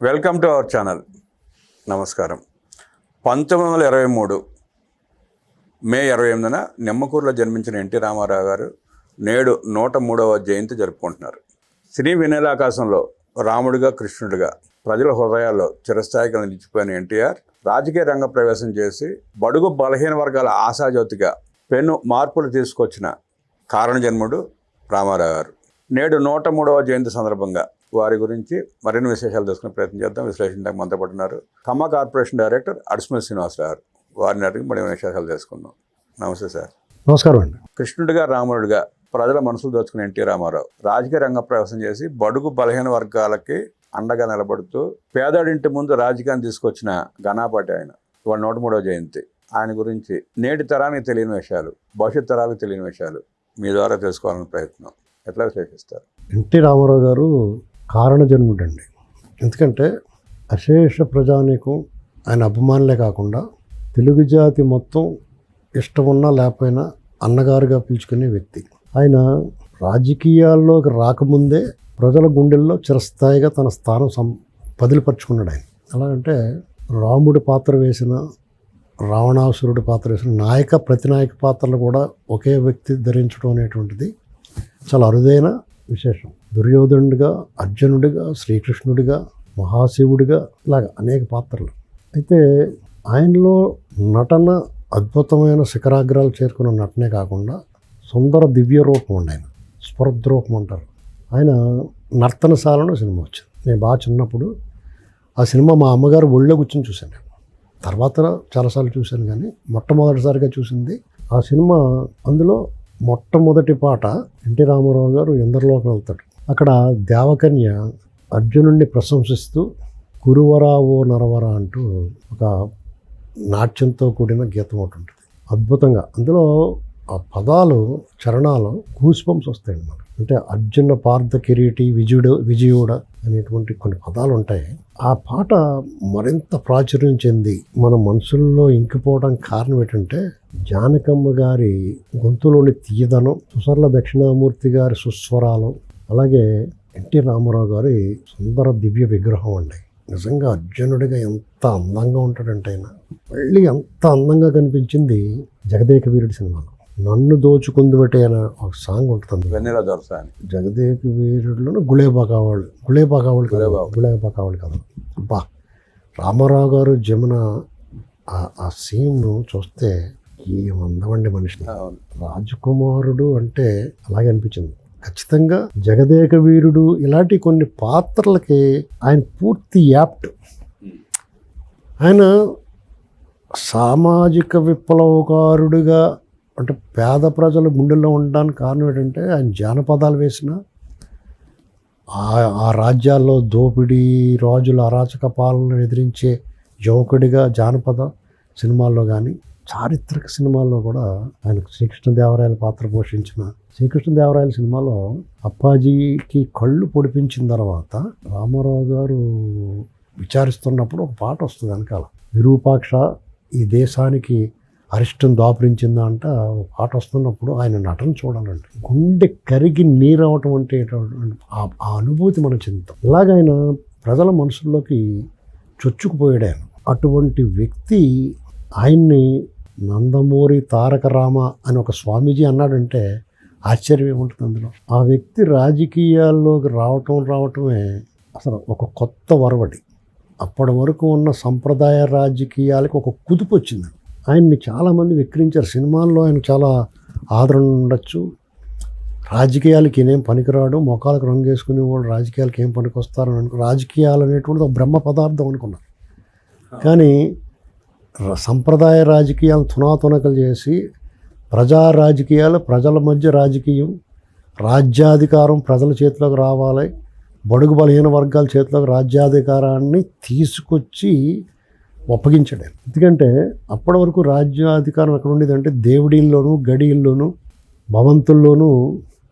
Welcome to our channel. నమస్కారం. 1923 మే 28న నిమ్మకూరులో జన్మించిన NT Ramarao గారు నేడు 103వ జయంతి జరుపుకుంటున్నారు. సినీ వినీలాకాశంలో రాముడిగా కృష్ణుడిగా ప్రజల హృదయాల్లో చిరస్థాయిగా నిలిచిపోయిన ఎన్టీఆర్ రాజకీయ రంగ ప్రవేశం చేసి బడుగు బలహీన వర్గాల ఆశాజ్యోతిగా పెను మార్పులు తీసుకొచ్చిన కారణజన్ముడు రామారావు గారు. నేడు 103వ జయంతి సందర్భంగా వారి గురించి మరిన్ని విశేషాలు తెలుసుకునే ప్రయత్నం చేద్దాం. విశ్లేషించడానికి మనతో పాటు ఉన్నారు ఖమ్మం కార్పొరేషన్ డైరెక్టర్ అడిస్మల్ శ్రీనివాసరావు గారు. వారిని అడిగి మరిన్ని విశేషాలు తెలుసుకుందాం. నమస్తే సార్. నమస్కారం అండి. కృష్ణుడిగా రాముడిగా ప్రజల మనసులు దోచుకున్న ఎన్టీ రామారావు రాజకీయ రంగ ప్రవేశం చేసి బడుగు బలహీన వర్గాలకి అండగా నిలబడుతూ పేదడింటి ముందు రాజకీయాన్ని తీసుకొచ్చిన ఘనాపాటి ఆయన. ఇవాళ 103వ జయంతి. ఆయన గురించి నేటి తరానికి తెలియని విషయాలు, భవిష్యత్ తరాలకు తెలియని విషయాలు మీ ద్వారా తెలుసుకోవాలని ప్రయత్నం. ఎట్లా విశ్లేషిస్తారు? ఎన్టీ రామారావు గారు కారణజన్ముడండి. ఎందుకంటే అశేష ప్రజానీకం ఆయన అభిమానులే కాకుండా తెలుగు జాతి మొత్తం ఇష్టమున్నా లేకపోయినా అన్నగారుగా పిలుచుకునే వ్యక్తి. ఆయన రాజకీయాల్లోకి రాకముందే ప్రజల గుండెల్లో చిరస్థాయిగా తన స్థానం పదిలిపరుచుకున్నాడు ఆయన. ఎలాగంటే రాముడి పాత్ర వేసిన, రావణాసురుడి పాత్ర వేసిన నాయక ప్రతినాయక పాత్రలు కూడా ఒకే వ్యక్తి ధరించడం అనేటువంటిది చాలా అరుదైన విశేషం. దుర్యోధనుడిగా, అర్జునుడిగా, శ్రీకృష్ణుడిగా, మహాశివుడిగా ఇలాగ అనేక పాత్రలు. అయితే ఆయనలో నటన అద్భుతమైన శిఖరాగ్రాలు చేరుకున్న నటనే కాకుండా సుందర దివ్య రూపం ఉండి ఆయన స్ఫురద్రూపం అంటారు. ఆయన నర్తనశాలను సినిమా వచ్చింది. నేను బాగా చిన్నప్పుడు ఆ సినిమా మా అమ్మగారు ఒళ్ళో కూర్చొని చూశాను. నేను తర్వాత చాలాసార్లు చూశాను, కానీ మొట్టమొదటిసారిగా చూసింది ఆ సినిమా. అందులో మొట్టమొదటి పాట ఎన్టీ రామారావు గారు ఎందరిలోకి వెళ్తాడు. అక్కడ దేవకన్య అర్జునుడిని ప్రశంసిస్తూ కురువరా ఓ నరవరా అంటూ ఒక నాట్యంతో కూడిన గీతం ఒకటి ఉంటుంది. అద్భుతంగా అందులో ఆ పదాలు, చరణాలు గూస్బంప్స్ వస్తాయండి మనకు. అంటే అర్జున పార్థ కిరీటి విజయుడ అనేటువంటి కొన్ని పదాలు ఉంటాయి. ఆ పాట మరింత ప్రాచుర్యం చెంది మన మనసుల్లో ఇంకిపోవడానికి కారణం ఏంటంటే జానకమ్మ గారి గొంతులోని తీయదనం, సుసర్ల దక్షిణామూర్తి గారి సుస్వరాలు, అలాగే ఎన్టీ రామారావు గారి సుందర దివ్య విగ్రహం అండి. నిజంగా అర్జునుడిగా ఎంత అందంగా ఉంటాడంటే ఆయన. మళ్ళీ ఎంత అందంగా కనిపించింది జగదేక వీరుడి సినిమాలో. నన్ను దోచుకుంది బట్టి అనే ఒక సాంగ్ ఉంటుంది. జగదేక వీరుడిలో గుళేబాకావాళ్ళు కదా. అబ్బా, రామారావు గారు జమున ఆ సీన్ను చూస్తే ఏమందమండి మనిషి. రాజకుమారుడు అంటే అలాగే అనిపించింది. ఖచ్చితంగా జగదేక వీరుడు ఇలాంటి కొన్ని పాత్రలకి ఆయన పూర్తి యాప్ట్. ఆయన సామాజిక విప్లవకారుడిగా అంటే పేద ప్రజల గుండెల్లో ఉండడానికి కారణం ఏంటంటే ఆయన జానపదాలు వేసిన ఆ రాజ్యాల్లో దోపిడీ, రాజుల అరాచక పాలనను ఎదిరించే యువకుడిగా జానపద సినిమాల్లో కానీ చారిత్రక సినిమాల్లో కూడా ఆయన శ్రీకృష్ణదేవరాయల పాత్ర పోషించిన శ్రీకృష్ణదేవరాయల సినిమాలో అప్పాజీకి కళ్ళు పొడిపించిన తర్వాత రామారావు గారు విచారిస్తున్నప్పుడు ఒక పాట వస్తుంది వెనకాల. విరూపాక్ష ఈ దేశానికి అరిష్టం దాపురించిందా అంట ఒక పాట వస్తున్నప్పుడు ఆయన నటన చూడాలండి. గుండె కరిగి నీరవటం అంటే ఆ అనుభూతి మనం చెందుతాం. ఇలాగ ఆయన ప్రజల మనసుల్లోకి చొచ్చుకుపోయాడు ఆయన. అటువంటి వ్యక్తి ఆయన్ని నందమూరి తారక రామ అని ఒక స్వామీజీ అన్నాడంటే ఆశ్చర్యం ఏముంటుంది అందులో. ఆ వ్యక్తి రాజకీయాల్లోకి రావటమే అసలు ఒక కొత్త వరవడి. అప్పటి వరకు ఉన్న సంప్రదాయ రాజకీయాలకు ఒక కుదుపు వచ్చింది. ఆయన్ని చాలామంది విక్రించారు. సినిమాల్లో ఆయన చాలా ఆదరణ ఉండొచ్చు. రాజకీయాలకి ఏం పనికిరాడు, మొఖాలకు రంగు వేసుకునే వాళ్ళు రాజకీయాలకి ఏం పనికొస్తారని రాజకీయాలు అనేటువంటిది ఒక బ్రహ్మ పదార్థం అనుకున్నారు. కానీ సంప్రదాయ రాజకీయాలను తునాతునకలు చేసి ప్రజా రాజకీయాలు, ప్రజల మధ్య రాజకీయం, రాజ్యాధికారం ప్రజల చేతిలోకి రావాలి, బడుగు బలహీన వర్గాల చేతిలోకి రాజ్యాధికారాన్ని తీసుకొచ్చి ఒప్పగించాడు. ఎందుకంటే అప్పటి వరకు రాజ్యాధికారం ఎక్కడ ఉండేదంటే దేవుడిల్లోనూ, గడియల్లోనూ, భవంతుల్లోనూ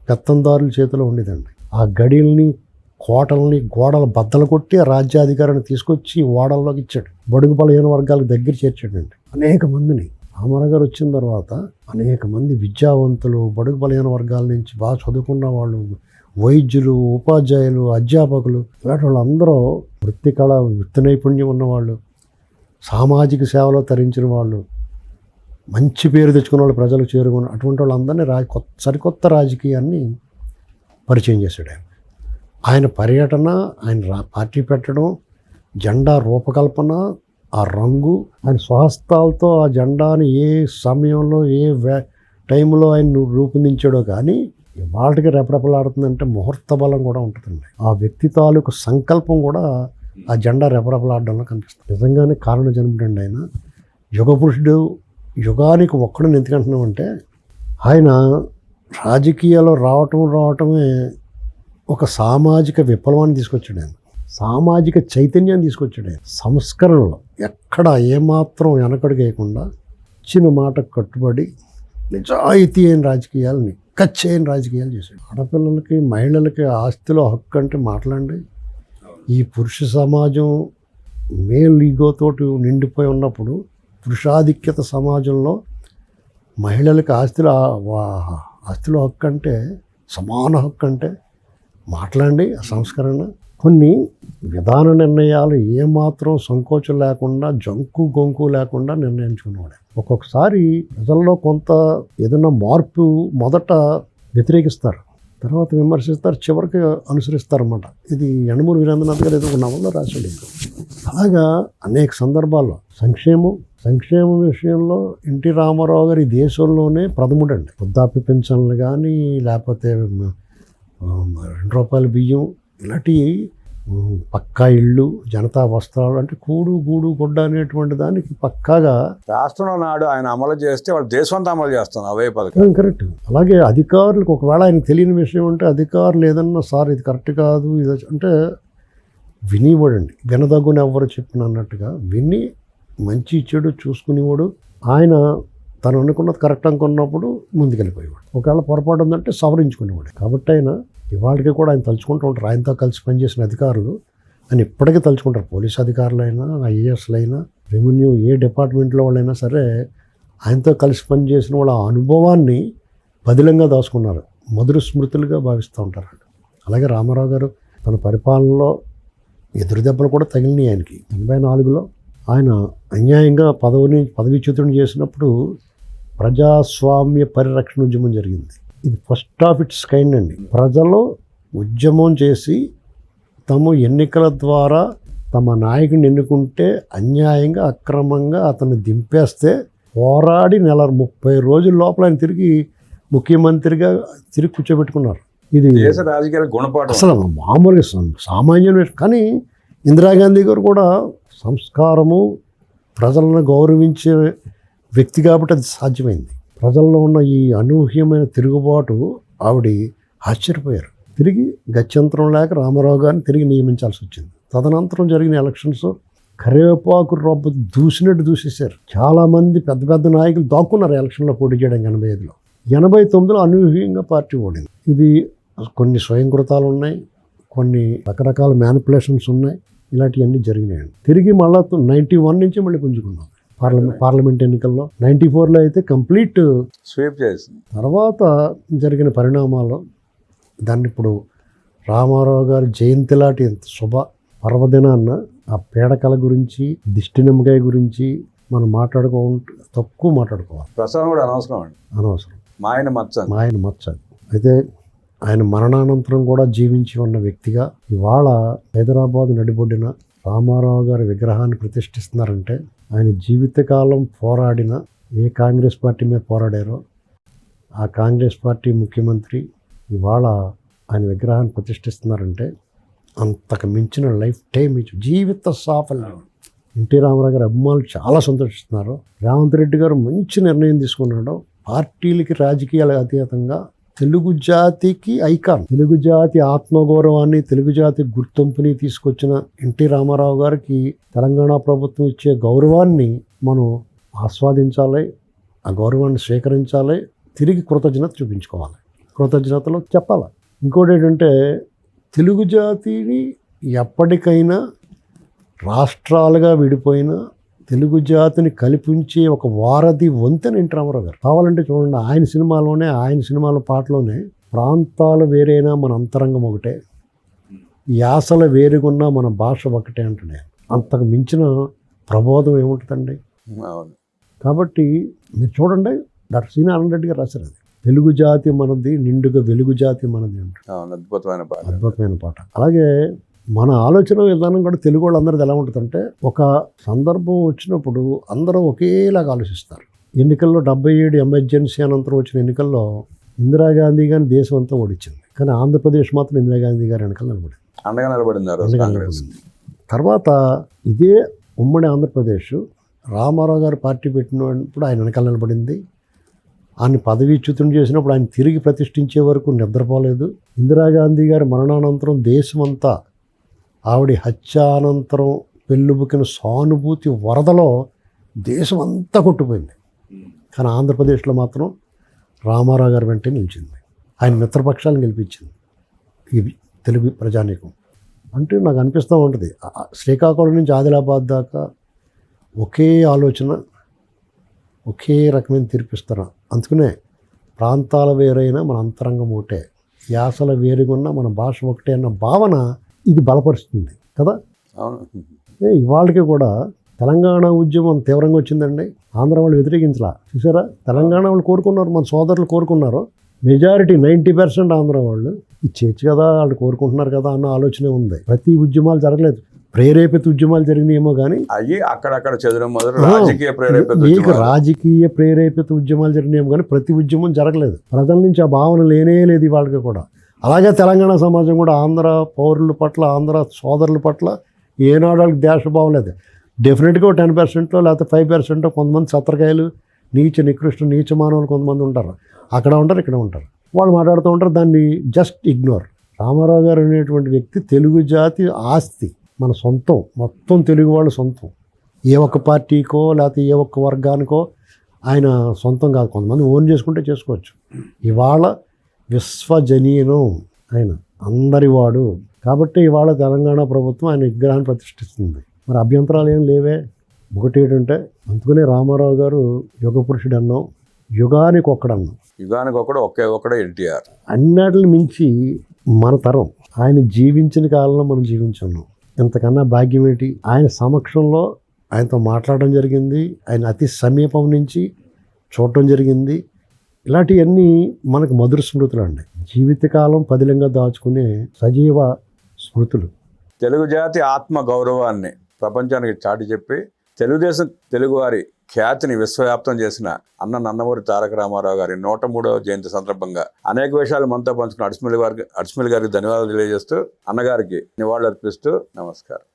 పెత్తందారుల చేతిలో ఉండేదండి. ఆ గడియల్ని, కోటల్ని, గోడల బద్దలు కొట్టి ఆ రాజ్యాధికారాన్ని తీసుకొచ్చి ఓడల్లోకి ఇచ్చాడు. బడుగు బలహీన వర్గాలకు దగ్గర చేర్చాడండి అనేక మందిని. రామారావు గారు వచ్చిన తర్వాత అనేక మంది విద్యావంతులు, బడుగు బలహీన వర్గాల నుంచి బాగా చదువుకున్న వాళ్ళు, వైద్యులు, ఉపాధ్యాయులు, అధ్యాపకులు, ఇలాంటి వాళ్ళందరూ వృత్తి కళ, వృత్తి నైపుణ్యం ఉన్నవాళ్ళు, సామాజిక సేవలో తరించిన వాళ్ళు, మంచి పేరు తెచ్చుకున్న వాళ్ళు, ప్రజలు చేరుకున్న అటువంటి వాళ్ళందరినీ సరికొత్త రాజకీయాన్ని పరిచయం చేశాడు ఆయన. ఆయన పర్యటన, ఆయన పార్టీ పెట్టడం, జెండా రూపకల్పన, ఆ రంగు, ఆయన స్వహస్తాలతో ఆ జెండాని ఏ సమయంలో టైంలో ఆయన రూపొందించాడో కానీ వాళ్ళకి రెపరెపలాడుతుందంటే ముహూర్త బలం కూడా ఉంటుందండి. ఆ వ్యక్తి తాలూకు సంకల్పం కూడా ఆ జెండా రెపరెపలాడడంలో కనిపిస్తుంది. నిజంగానే కారణ జన్ముడండి ఆయన. యుగ పురుషుడు, యుగానికి ఒక్కడని ఎందుకంటున్నామంటే ఆయన రాజకీయాల్లో రావటమే ఒక సామాజిక విప్లవాన్ని తీసుకొచ్చాడు ఆయన. సామాజిక చైతన్యాన్ని తీసుకొచ్చాడు ఆయన. సంస్కరణలో ఎక్కడ ఏమాత్రం వెనకడుగేయకుండా ఇచ్చిన మాటకు కట్టుబడి నిజాయితీ అయిన రాజకీయాలని, కచ్చైన రాజకీయాలు చేశాడు. ఆడపిల్లలకి, మహిళలకి ఆస్తిలో హక్కు అంటే మాట్లాడండి. ఈ పురుష సమాజం మేల్ ఈగోతోటి నిండిపోయి ఉన్నప్పుడు, పురుషాధిక్యత సమాజంలో మహిళలకి ఆస్తిలో హక్కు అంటే, సమాన హక్కు అంటే మాట్లాడండి. ఆ సంస్కరణ కొన్ని విధాన నిర్ణయాలు ఏమాత్రం సంకోచం లేకుండా, జంకు గొంకు లేకుండా నిర్ణయించుకునేవాడు. ఒక్కొక్కసారి ప్రజల్లో కొంత ఏదైనా మార్పు మొదట వ్యతిరేకిస్తారు, తర్వాత విమర్శిస్తారు, చివరికి అనుసరిస్తారన్నమాట. ఇది యండమూరి వీరేంద్రనాథ్ గారు ఏదో ఒక నవల్లో రాశాడు. అలాగా అనేక సందర్భాల్లో సంక్షేమం విషయంలో ఎన్టీ రామారావు గారు ఈ దేశంలోనే ప్రథముడండి. వృద్ధాప్య పెన్షన్లు కానీ, లేకపోతే 2 రూపాయల బియ్యం, ఇలాంటి పక్కా ఇళ్ళు, జనతా వస్త్రాలు, అంటే కూడు గూడు గుడ్డ అనేటువంటి దానికి పక్కాగా రాష్ట్రంలో నాడు ఆయన అమలు చేస్తే వాళ్ళు దేశమంతా అమలు చేస్తాను అవే పథకం. కరెక్ట్. అలాగే అధికారులకు ఒకవేళ ఆయనకు తెలియని విషయం ఉంటే అధికారులు ఏదన్నా సార్ ఇది కరెక్ట్ కాదు ఇది అంటే వినివాడండి. వినదగుని ఎవరు చెప్పిన అన్నట్టుగా విని మంచి చెడు చూసుకునేవాడు. ఆయన తను అనుకున్నది కరెక్ట్ అనుకున్నప్పుడు ముందుకెళ్ళిపోయేవాడు. ఒకవేళ పొరపాటు ఉందంటే సవరించుకునేవాడు. కాబట్టి ఆయన ఇవాళకి కూడా ఆయన తలుచుకుంటూ ఉంటారు. ఆయనతో కలిసి పనిచేసిన అధికారులు ఆయన ఇప్పటికీ తలుచుకుంటారు. పోలీస్ అధికారులైనా, ఐఏఎస్లైనా, రెవెన్యూ ఏ డిపార్ట్మెంట్లో వాళ్ళైనా సరే ఆయనతో కలిసి పనిచేసిన వాళ్ళ అనుభవాన్ని పదిలంగా దాచుకున్నారు, మధుర స్మృతులుగా భావిస్తూ ఉంటారు. అలాగే రామారావు గారు తన పరిపాలనలో ఎదురు దెబ్బలు కూడా తగిలినాయి ఆయనకి. 84లో ఆయన అన్యాయంగా పదవీచ్యుతుడిని చేసినప్పుడు ప్రజాస్వామ్య పరిరక్షణ ఉద్యమం జరిగింది. ఇది ఫస్ట్ ఆఫ్ ఇట్స్ కైండ్ అండి. ప్రజలు ఉద్యమం చేసి తమ ఎన్నికల ద్వారా తమ నాయకుడిని ఎన్నుకుంటే అన్యాయంగా, అక్రమంగా అతన్ని దింపేస్తే పోరాడి 30 రోజుల లోపల ఆయన తిరిగి ముఖ్యమంత్రిగా కూర్చోబెట్టుకున్నారు. ఇది దేశ రాజకీయాల గుణపాఠం. అసలు మామూలుగా సామాన్య. కానీ ఇందిరాగాంధీ గారు కూడా సంస్కారము, ప్రజలను గౌరవించే వ్యక్తి కాబట్టి అది సాధ్యమైంది. ప్రజల్లో ఉన్న ఈ అనూహ్యమైన తిరుగుబాటు ఆవిడ ఆశ్చర్యపోయారు. తిరిగి గత్యంతరం లేక రామారావు గారిని తిరిగి నియమించాల్సి వచ్చింది. తదనంతరం జరిగిన ఎలక్షన్స్ కరివేపాకు రొబ్బ దూసినట్టు దూసేశారు. చాలామంది పెద్ద నాయకులు దాక్కున్నారు ఎలక్షన్లో పోటీ చేయడానికి. 85లో 89లో అనూహ్యంగా పార్టీ ఓడింది. ఇది కొన్ని స్వయంకృతాలు ఉన్నాయి, కొన్ని రకరకాల మ్యానిపులేషన్స్ ఉన్నాయి, ఇలాంటివన్నీ జరిగినాయండి. తిరిగి మళ్ళీ 91 నుంచి మళ్ళీ పుంజుకున్నాం పార్లమెంట్ ఎన్నికల్లో. 94లో అయితే కంప్లీట్ స్వీప్ చేసింది. తర్వాత జరిగిన పరిణామాలు దాన్ని ఇప్పుడు రామారావు గారి జయంతి లాంటి శుభ పర్వదినాన్న ఆ పీడకల గురించి, దిష్టి నిమ్మకాయ గురించి మనం తక్కువ మాట్లాడుకోవాలి. ప్రసాదం కూడా అనవసరం. మా ఆయన మచ్చ. అయితే ఆయన మరణానంతరం కూడా జీవించి ఉన్న వ్యక్తిగా ఇవాళ హైదరాబాద్ నడిబొడ్డిన రామారావు గారి విగ్రహాన్ని ప్రతిష్ఠిస్తున్నారంటే ఆయన జీవితకాలం పోరాడిన ఏ కాంగ్రెస్ పార్టీ మీద పోరాడారో ఆ కాంగ్రెస్ పార్టీ ముఖ్యమంత్రి ఇవాళ ఆయన విగ్రహాన్ని ప్రతిష్ఠిస్తున్నారంటే అంతకు మించిన లైఫ్ టైం జీవిత సాఫల్యం. ఎన్టీ రామారావు గారి అభిమానులు చాలా సంతోషిస్తున్నారు. రేవంత్ రెడ్డి గారు మంచి నిర్ణయం తీసుకున్నాడు. పార్టీలకి, రాజకీయాలకు అతీతంగా తెలుగు జాతికి ఐకాన్, తెలుగు జాతి ఆత్మగౌరవాన్ని, తెలుగు జాతి గుర్తింపుని తీసుకొచ్చిన ఎన్టీ రామారావు గారికి తెలంగాణ ప్రభుత్వం ఇచ్చే గౌరవాన్ని మనం ఆస్వాదించాలి, ఆ గౌరవాన్ని స్వీకరించాలి, తిరిగి కృతజ్ఞత చూపించుకోవాలి, కృతజ్ఞతలు చెప్పాలి. ఇంకోటి ఏంటంటే తెలుగు జాతిని ఎప్పటికైనా రాష్ట్రాలుగా విడిపోయిన తెలుగు జాతిని కల్పించే ఒక వారధి వంతెన ఎన్టీ రామారావు గారు. కావాలంటే చూడండి, ఆయన సినిమాల పాటలోనే ప్రాంతాలు వేరైనా మన అంతరంగం ఒకటే, యాసల వేరుగున్నా మన భాష ఒకటే అంటున్నాయి. అంతకు మించిన ప్రబోధం ఏముంటుందండి? అవును. కాబట్టి మీరు చూడండి, డాక్టర్ సి నారాయణ రెడ్డి గారు రాశారు అది, తెలుగు జాతి మనది నిండుగా వెలుగు జాతి మనది అంటారు. అవును, అద్భుతమైన పాట. అద్భుతమైన పాట. అలాగే మన ఆలోచన విధానం కూడా తెలుగు వాళ్ళందరిది ఎలా ఉంటుందంటే, ఒక సందర్భం వచ్చినప్పుడు అందరూ ఒకేలాగా ఆలోచిస్తారు. ఎన్నికల్లో 77 ఎమర్జెన్సీ అనంతరం వచ్చిన ఎన్నికల్లో ఇందిరాగాంధీ గారిని దేశం అంతా ఓడించింది, కానీ ఆంధ్రప్రదేశ్ మాత్రం ఇందిరాగాంధీ గారి వెనకాల నిలబడింది. అండగా నిలబడింది ఆ రోజు కాంగ్రెస్. తర్వాత ఇదే ఉమ్మడి ఆంధ్రప్రదేశ్ రామారావు గారు పార్టీ పెట్టినప్పుడు ఆయన వెనకాల నిలబడింది. ఆయన పదవీచ్యుతం చేసినప్పుడు ఆయన తిరిగి ప్రతిష్ఠించే వరకు నిద్రపోలేదు. ఇందిరాగాంధీ గారి మరణానంతరం దేశమంతా ఆవిడ హత్యానంతరం పెళ్ళుబుకిన సానుభూతి వరదలో దేశం అంతా కొట్టుపోయింది. కానీ ఆంధ్రప్రదేశ్లో మాత్రం రామారావు గారి వెంటే నిలిచింది, ఆయన మిత్రపక్షాలను గెలిపించింది ఇది తెలుగు ప్రజానీకం. అంటే నాకు అనిపిస్తూ ఉంటుంది, శ్రీకాకుళం నుంచి ఆదిలాబాద్ దాకా ఒకే ఆలోచన, ఒకే రకమైన తీర్పిస్తారు. అందుకనే ప్రాంతాల వేరైనా మన అంతరంగం ఒకటే, యాసల వేరుగున్న మన భాష ఒకటే అన్న భావన ఇది బలపరుస్తుంది కదా. అవును. ఇవాళకి కూడా తెలంగాణ ఉద్యమం తీవ్రంగా వచ్చిందండి, ఆంధ్ర వాళ్ళు వ్యతిరేకించలా. చూసారా, తెలంగాణ వాళ్ళు కోరుకున్నారు, మన సోదరులు కోరుకున్నారు. మెజారిటీ 90% ఆంధ్ర వాళ్ళు ఇచ్చేయచ్చు కదా, వాళ్ళు కోరుకుంటున్నారు కదా అన్న ఆలోచనే ఉంది. ప్రతి ఉద్యమాలు జరగలేదు, ప్రేరేపిత ఉద్యమాలు జరిగినాయేమో కానీ అయ్యి అక్కడక్కడ చెదరం మొదలు రాజకీయ ప్రేరేపిత మీకు రాజకీయ ప్రేరేపిత ఉద్యమాలు జరిగినాయేమో కానీ ప్రతి ఉద్యమం జరగలేదు. ప్రజల నుంచి ఆ భావన లేనే లేదు ఇవాళకి కూడా. అలాగే తెలంగాణ సమాజం కూడా ఆంధ్ర పౌరుల పట్ల, ఆంధ్ర సోదరుల పట్ల ఏనాడు వాళ్ళకి దేశభావం లేదు. డెఫినెట్గా 10% లేకపోతే 5% కొంతమంది సత్రకాయలు, నికృష్ట నీచ మానవులు కొంతమంది ఉంటారు, అక్కడ ఉంటారు, ఇక్కడ ఉంటారు, వాళ్ళు మాట్లాడుతూ ఉంటారు, దాన్ని జస్ట్ ఇగ్నోర్. రామారావు గారు అనేటువంటి వ్యక్తి తెలుగు జాతి ఆస్తి, మన సొంతం, మొత్తం తెలుగు వాళ్ళ సొంతం. ఏ ఒక్క పార్టీకో లేకపోతే ఏ ఒక్క వర్గానికో ఆయన సొంతం కాదు. కొంతమంది ఓన్ చేసుకుంటే చేసుకోవచ్చు. ఇవాళ విశ్వజనీనం, ఆయన అందరివాడు. కాబట్టి ఇవాళ తెలంగాణ ప్రభుత్వం ఆయన విగ్రహాన్ని ప్రతిష్ఠిస్తుంది. మరి అభ్యంతరాలు ఏం లేవే. ఒకటి ఏంటంటే, అందుకనే రామారావు గారు యుగ పురుషుడు అన్నాం, యుగానికి ఒక్కడన్నాం. యుగానికి ఒక్కడే ఎన్టీఆర్. అన్నిటిని మించి మన తరం ఆయన జీవించిన కాలంలో మనం జీవించున్నాం. ఇంతకన్నా భాగ్యం ఏంటి? ఆయన సమక్షంలో ఆయనతో మాట్లాడడం జరిగింది, ఆయన అతి సమీపం నుంచి చూడటం జరిగింది. ఇలాంటివన్నీ మనకు మధుర స్మృతులు అండి, జీవితకాలం పదిలంగా దాచుకునే సజీవ స్మృతులు. తెలుగు జాతి ఆత్మ గౌరవాన్ని ప్రపంచానికి చాటి చెప్పి తెలుగుదేశం తెలుగువారి ఖ్యాతిని విశ్వవ్యాప్తం చేసిన అన్న నందమూరి తారక రామారావు గారి 103వ జయంతి సందర్భంగా అనేక విషయాలు మనతో పంచుకున్న అడిస్మిల్ గారికి ధన్యవాదాలు తెలియజేస్తూ, అన్నగారికి నివాళులర్పిస్తూ నమస్కారం.